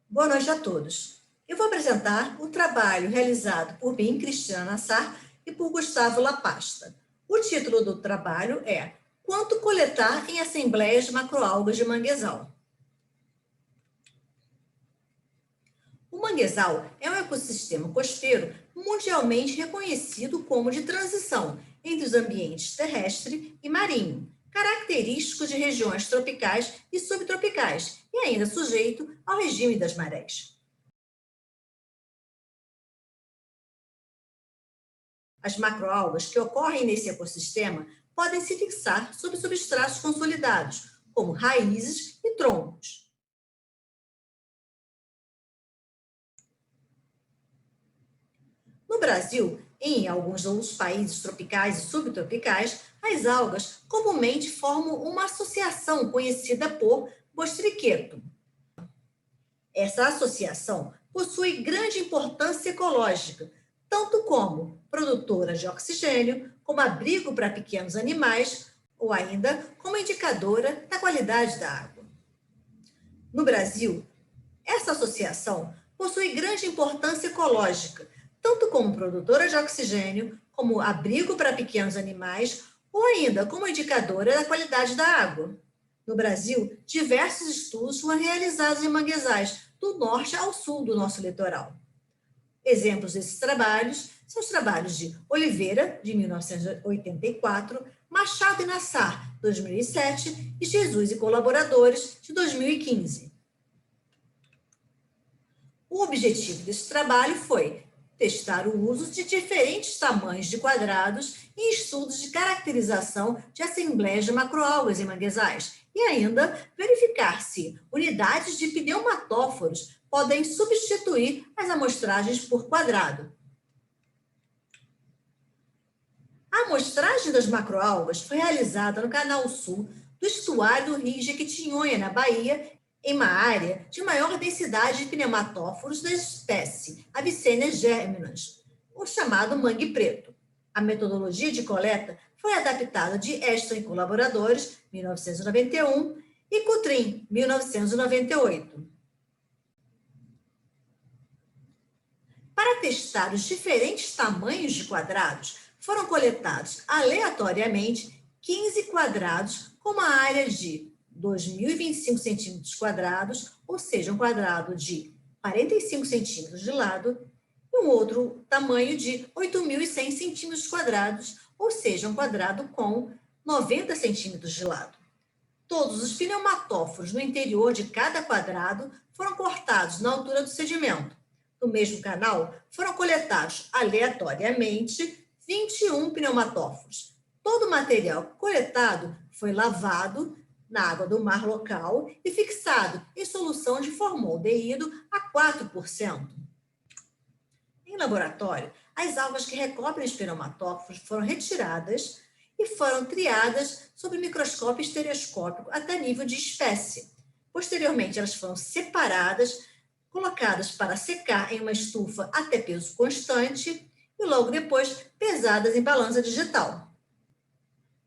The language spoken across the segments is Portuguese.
Boa noite a todos. Eu vou apresentar o trabalho realizado por mim, Cristiana Nassar, e por Gustavo Lapasta. O título do trabalho é Quanto coletar em assembleias de macroalgas de manguezal. O manguezal é um ecossistema costeiro mundialmente reconhecido como de transição entre os ambientes terrestre e marinho, característico de regiões tropicais e subtropicais e ainda sujeito ao regime das marés. As macroalgas que ocorrem nesse ecossistema podem se fixar sob substratos consolidados, como raízes e troncos. No Brasil, em alguns outros países tropicais e subtropicais, as algas comumente formam uma associação conhecida por bostriqueto. Essa associação possui grande importância ecológica, tanto como produtora de oxigênio, como abrigo para pequenos animais, ou ainda como indicadora da qualidade da água. No Brasil, essa associação possui grande importância ecológica, tanto como produtora de oxigênio, como abrigo para pequenos animais, ou ainda como indicadora da qualidade da água. No Brasil, diversos estudos foram realizados em manguezais, do norte ao sul do nosso litoral. Exemplos desses trabalhos são os trabalhos de Oliveira, de 1984, Machado e Nassar, 2007, e Jesus e Colaboradores, de 2015. O objetivo desse trabalho foi testar o uso de diferentes tamanhos de quadrados em estudos de caracterização de assembleias de macroalgas em manguezais e ainda verificar se unidades de pneumatóforos podem substituir as amostragens por quadrado. A amostragem das macroalgas foi realizada no Canal Sul do estuário do Rio Jequitinhonha, na Bahia, em uma área de maior densidade de pneumatóforos da espécie Avicennia germinans, o chamado mangue preto. A metodologia de coleta foi adaptada de Ashton e Colaboradores, 1991, e Coutrin, 1998. Para testar os diferentes tamanhos de quadrados, foram coletados aleatoriamente 15 quadrados com uma área de 2.025 centímetros quadrados, ou seja, um quadrado de 45 centímetros de lado, e um outro tamanho de 8.100 centímetros quadrados, ou seja, um quadrado com 90 centímetros de lado. Todos os pneumatóforos no interior de cada quadrado foram cortados na altura do sedimento. No mesmo canal, foram coletados aleatoriamente 21 pneumatóforos. Todo o material coletado foi lavado na água do mar local e fixado em solução de formaldeído a 4%. Em laboratório, as algas que recobrem os pneumatóforos foram retiradas e foram triadas sob microscópio estereoscópico até nível de espécie. Posteriormente, elas foram separadas, colocadas para secar em uma estufa até peso constante e logo depois pesadas em balança digital.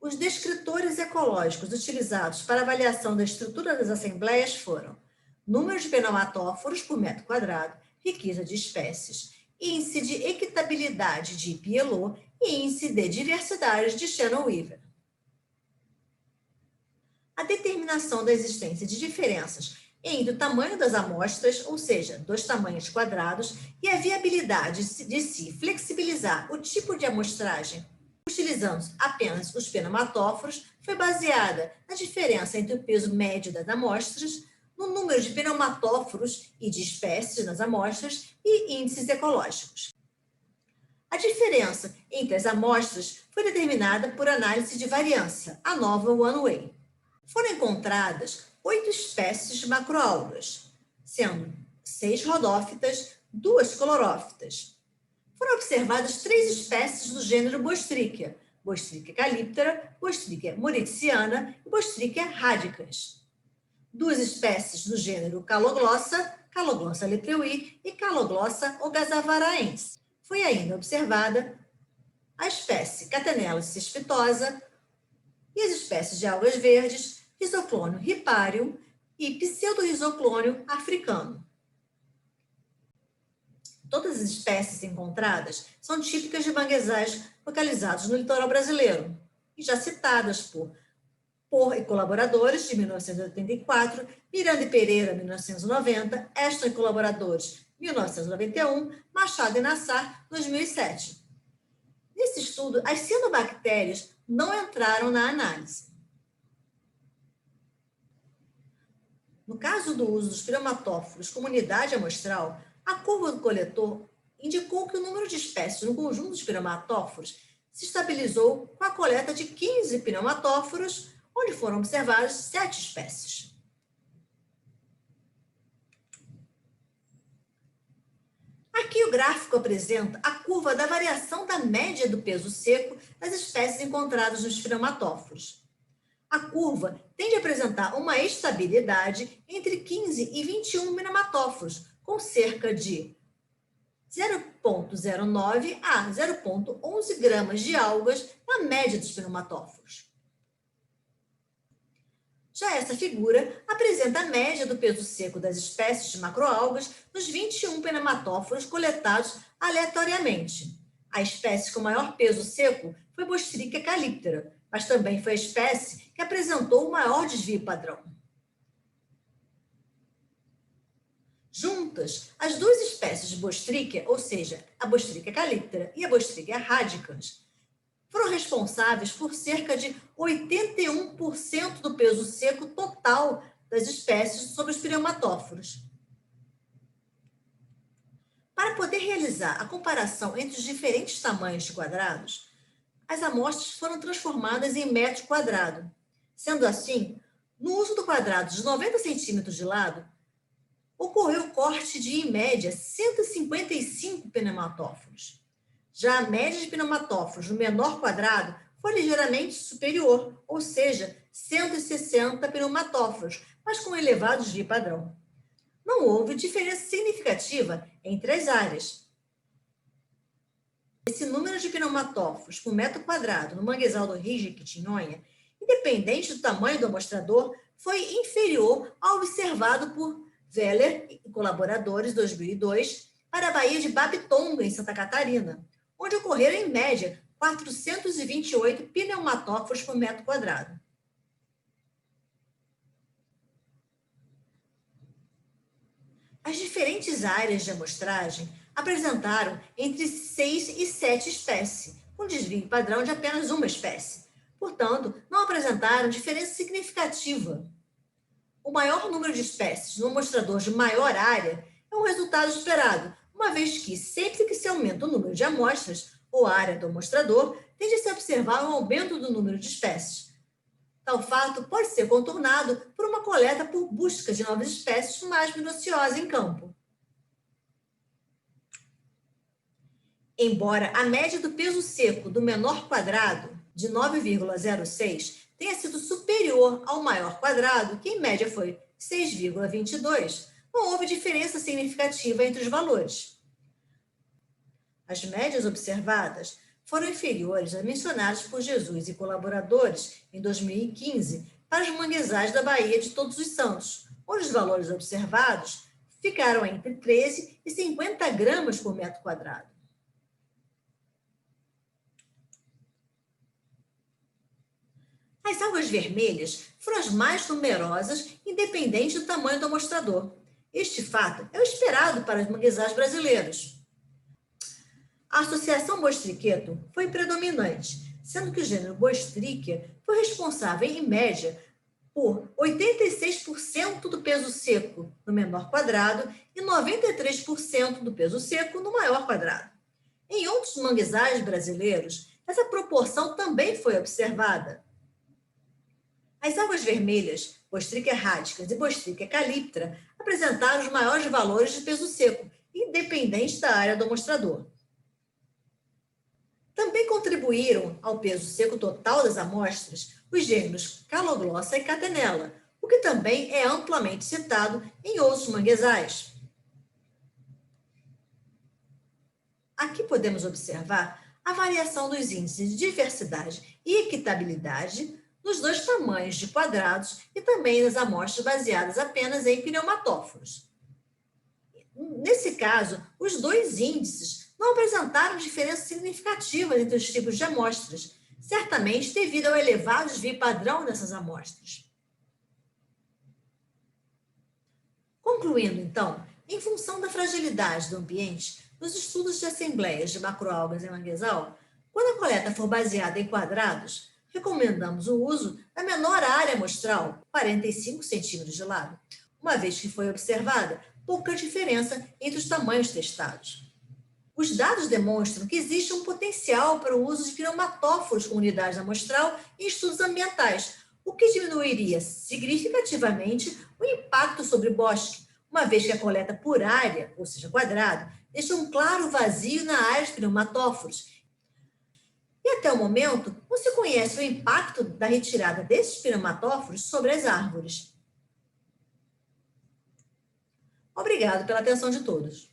Os descritores ecológicos utilizados para avaliação da estrutura das assembleias foram número de pneumatóforos por metro quadrado, riqueza de espécies, índice de equitabilidade de PLO e índice de diversidade de Shannon-Weaver. A determinação da existência de diferenças entre o tamanho das amostras, ou seja, dos tamanhos quadrados, e a viabilidade de se flexibilizar o tipo de amostragem utilizando apenas os pneumatóforos, foi baseada na diferença entre o peso médio das amostras, no número de pneumatóforos e de espécies nas amostras e índices ecológicos. A diferença entre as amostras foi determinada por análise de variância, a nova One Way. Foram encontradas 8 espécies de macroalgas, sendo 6 rodófitas, 2 clorófitas. Foram observadas 3 espécies do gênero Bostrichia, Bostrichia calyptera, Bostrichia mauritiana e Bostrichia radicans. 2 espécies do gênero Caloglossa, Caloglossa lepreuí e Caloglossa ogazavaraense. Foi ainda observada a espécie Catenella cespitosa e as espécies de algas verdes, Rhizoclonium riparium e Pseudo-Rhizoclonium africano. Todas as espécies encontradas são típicas de manguezais localizados no litoral brasileiro e já citadas por e colaboradores, de 1984, Miranda e Pereira, 1990, Ashton e colaboradores, 1991, Machado e Nassar, 2007. Nesse estudo, as cianobactérias não entraram na análise. No caso do uso dos pneumatóforos como unidade amostral, a curva do coletor indicou que o número de espécies no conjunto dos pneumatóforos se estabilizou com a coleta de 15 pneumatóforos, onde foram observadas 7 espécies. Aqui o gráfico apresenta a curva da variação da média do peso seco das espécies encontradas nos pneumatóforos. A curva tende a apresentar uma estabilidade entre 15 e 21 pneumatóforos, com cerca de 0,09 a 0,11 gramas de algas na média dos pneumatóforos. Já essa figura apresenta a média do peso seco das espécies de macroalgas nos 21 pneumatóforos coletados aleatoriamente. A espécie com maior peso seco foi Bostrychia calyptra, mas também foi a espécie que apresentou o maior desvio padrão. Juntas, as duas espécies de Bostrychia, ou seja, a Bostrychia calyptra e a Bostrychia radicans, foram responsáveis por cerca de 81% do peso seco total das espécies sobre os pneumatóforos. Para poder realizar a comparação entre os diferentes tamanhos de quadrados, as amostras foram transformadas em metro quadrado. Sendo assim, no uso do quadrado de 90 centímetros de lado, ocorreu o corte de, em média, 155 pneumatóforos. Já a média de pneumatóforos no menor quadrado foi ligeiramente superior, ou seja, 160 pneumatóforos, mas com elevado desvio padrão. Não houve diferença significativa entre as áreas. Esse número de pneumatóforos por metro quadrado no manguezal do Rio Jequitinhonha, independente do tamanho do amostrador, foi inferior ao observado por Weller e colaboradores, 2002, para a Baía de Babitonga, em Santa Catarina, onde ocorreram, em média, 428 pneumatóforos por metro quadrado. As diferentes áreas de amostragem apresentaram entre 6 e 7 espécies, com desvio padrão de apenas uma espécie. Portanto, não apresentaram diferença significativa. O maior número de espécies no amostrador de maior área é um resultado esperado, uma vez que, sempre que se aumenta o número de amostras ou a área do amostrador, tende a se observar um aumento do número de espécies. Tal fato pode ser contornado por uma coleta por busca de novas espécies mais minuciosa em campo. Embora a média do peso seco do menor quadrado, de 9,06, tenha sido superior ao maior quadrado, que em média foi 6,22, não houve diferença significativa entre os valores. As médias observadas foram inferiores às mencionadas por Jesus e colaboradores em 2015 para os manguezais da Baía de Todos os Santos, onde os valores observados ficaram entre 13 e 50 gramas por metro quadrado. As algas vermelhas foram as mais numerosas, independente do tamanho do amostrador. Este fato é o esperado para os manguezais brasileiros. A associação Bostrychetum foi predominante, sendo que o gênero Bostrychia foi responsável, em média, por 86% do peso seco no menor quadrado e 93% do peso seco no maior quadrado. Em outros manguezais brasileiros, essa proporção também foi observada. As algas vermelhas, Bostrychia radicans e Bostrychia calyptra, apresentaram os maiores valores de peso seco, independente da área do amostrador. Também contribuíram ao peso seco total das amostras os gêneros Caloglossa e Catenella, o que também é amplamente citado em outros manguezais. Aqui podemos observar a variação dos índices de diversidade e equitabilidade nos dois tamanhos de quadrados e também nas amostras baseadas apenas em pneumatóforos. Nesse caso, os dois índices não apresentaram diferenças significativas entre os tipos de amostras, certamente devido ao elevado desvio padrão dessas amostras. Concluindo, então, em função da fragilidade do ambiente, nos estudos de assembleias de macroalgas em manguezal, quando a coleta for baseada em quadrados, recomendamos o uso da menor área amostral, 45 centímetros de lado, uma vez que foi observada pouca diferença entre os tamanhos testados. Os dados demonstram que existe um potencial para o uso de pneumatóforos com unidade amostral em estudos ambientais, o que diminuiria significativamente o impacto sobre o bosque, uma vez que a coleta por área, ou seja, quadrado, deixa um claro vazio na área de pneumatóforos. E até o momento, não se conhece o impacto da retirada desses pneumatóforos sobre as árvores. Obrigado pela atenção de todos.